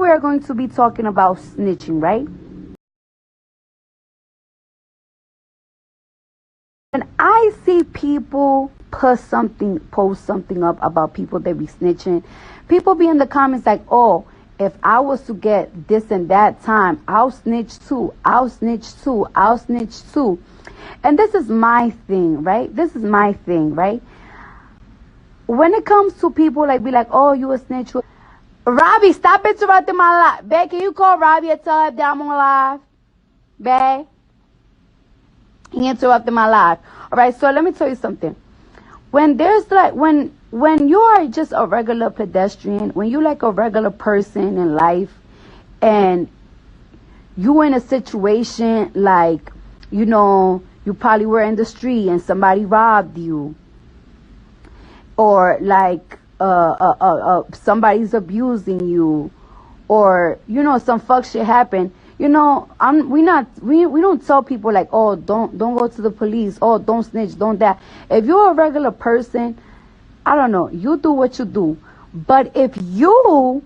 we are going to be talking about snitching, right? When I see people post something up about people that be snitching, people be in the comments like, oh, if I was to get this and that time, I'll snitch too. I'll snitch too. I'll snitch too. And this is my thing, right? This is my thing, right? When it comes to people like be like, oh, you a snitch. Robbie, stop interrupting my life. Babe, can you call Robbie and tell him that I'm on live? Babe? He interrupted my life. All right, so let me tell you something. When there's like, when you are just a regular pedestrian, when you like a regular person in life, and you in a situation like, you know, you probably were in the street and somebody robbed you, or like somebody's abusing you, or you know some fuck shit happened. You know, we don't tell people like, oh, don't go to the police, oh, don't snitch, don't that. If you're a regular person, I don't know, you do what you do. But if you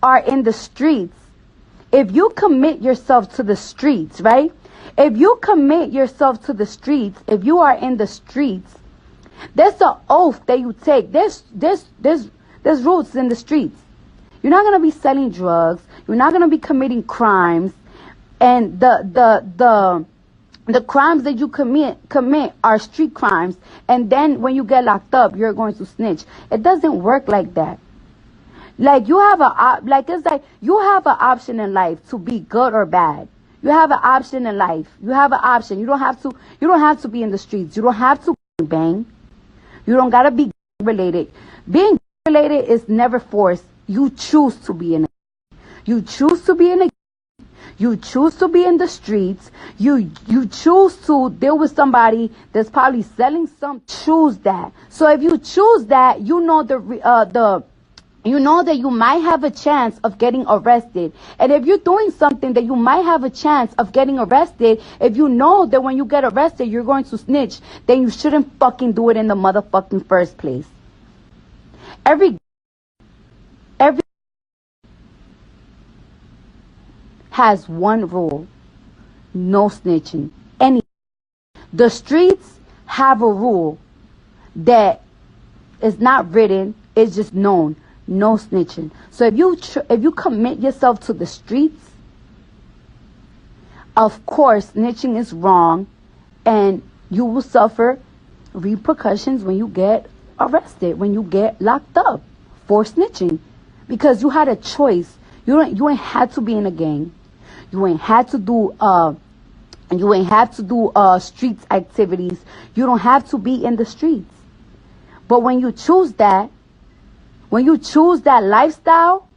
are in the streets, if you commit yourself to the streets, right? If you commit yourself to the streets, if you are in the streets, there's an oath that you take. There's rules in the streets. You're not gonna be selling drugs. You're not gonna be committing crimes, and the crimes that you commit are street crimes. And then when you get locked up, you're going to snitch. It doesn't work like that. Like you have it's like you have an option in life to be good or bad. You have an option in life. You have an option. You don't have to be in the streets. You don't have to bang. You don't gotta be related. Being related is never forced. You choose to be in it. You choose to be in a. You choose to be in the streets. You choose to deal with somebody that's probably selling some. Choose that. So if you choose that, you know you know that you might have a chance of getting arrested. And if you're doing something that you might have a chance of getting arrested, if you know that when you get arrested you're going to snitch, then you shouldn't fucking do it in the motherfucking first place. Every has one rule: no snitching. The streets have a rule that is not written, it's just known: no snitching. So if you commit yourself to the streets, of course snitching is wrong, and you will suffer repercussions when you get arrested, when you get locked up for snitching, because you had a choice. You ain't had to be in a gang. You ain't had to do streets activities. You don't have to be in the streets. But when you choose that lifestyle,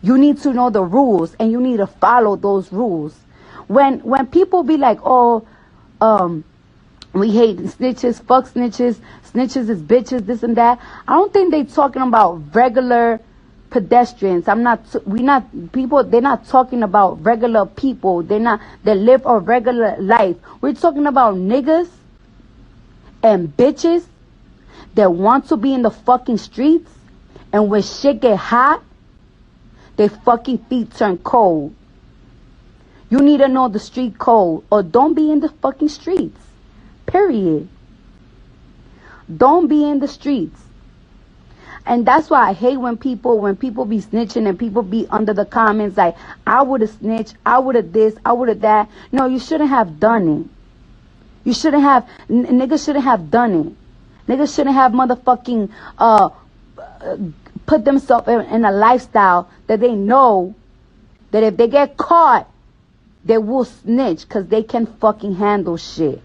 you need to know the rules and you need to follow those rules. When people be like, oh, we hate snitches, fuck snitches, snitches is bitches, this and that, I don't think they talking about regular pedestrians. They're not talking about regular people. That live a regular life. We're talking about niggas and bitches that want to be in the fucking streets, and when shit get hot, their fucking feet turn cold. You need to know the street code, or don't be in the fucking streets. Period. Don't be in the streets. And that's why I hate when people be snitching and people be under the comments like, I would have snitched, I would have this, I would have that. No, you shouldn't have done it. You shouldn't have, niggas shouldn't have done it. Niggas shouldn't have motherfucking put themselves in a lifestyle that they know that if they get caught, they will snitch because they can fucking handle shit.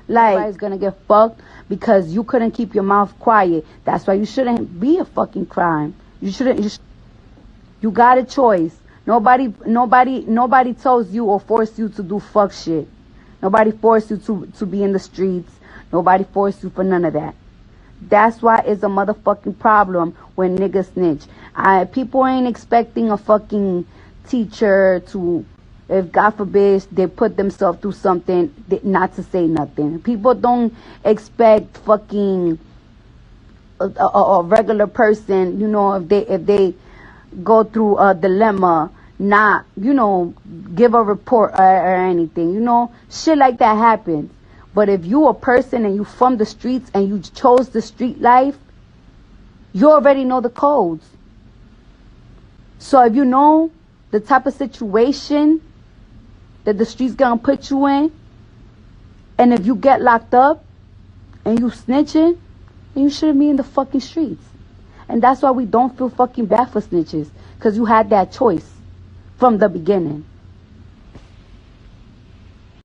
Like, everybody's gonna get fucked because you couldn't keep your mouth quiet. That's why you shouldn't be a fucking crime. You got a choice. Nobody tells you or force you to do fuck shit. Nobody forced you to be in the streets. Nobody forced you for none of that. That's why it's a motherfucking problem when niggas snitch. People ain't expecting a fucking teacher to if God forbid they put themselves through something, not to say nothing. People don't expect fucking a regular person, if they go through a dilemma, not, give a report or anything, shit like that happens. But if you a person and you from the streets and you chose the street life, you already know the codes. So if you know the type of situation that the streets gonna put you in, and if you get locked up and you snitching, then you shouldn't be in the fucking streets. And that's why we don't feel fucking bad for snitches, because you had that choice from the beginning.